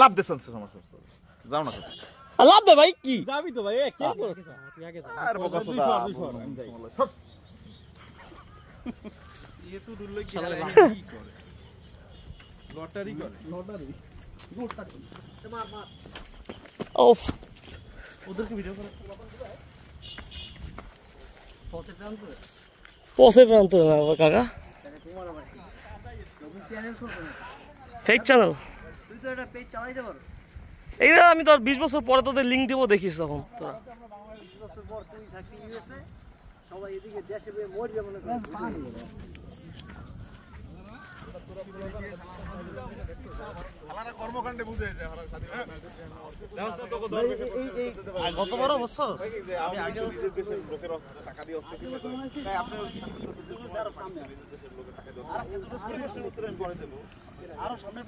লাভ দিচ্ছেন সমস্যা যাও না লাভ দে ভাই কি যাবি তো ভাই কে করছ তুই আগে যা আর বকা তো আমি যাই ये तो দুল কি করে লটারি করে মার মার ওফ ওদেরকে ভিডিও করে পথে প্রান্ত না কাকা ফেক চ্যানেল তুই তো এটা পেজ চালাইতে পারো এইটা আমি তো 20 বছর পরে তোদের লিংক দেবো দেখিস তখন তোরা 20 বছর পর তুই থাকবি ইউএসএ সবাই এদিকে দেশে বেয়ে মরবে মনে করে হালারা কর্মকাণ্ডে বুঝে যায় হালার সাথে ব্যবস্থা তো কত বড় বছর আমি আগে দেশের লোকের টাকা দিয়ে আসছে তাই আপনি আরো সামনে দেশের লোকের টাকা দিয়ে আসছে আর উত্তরে করেছিল আরো সামনে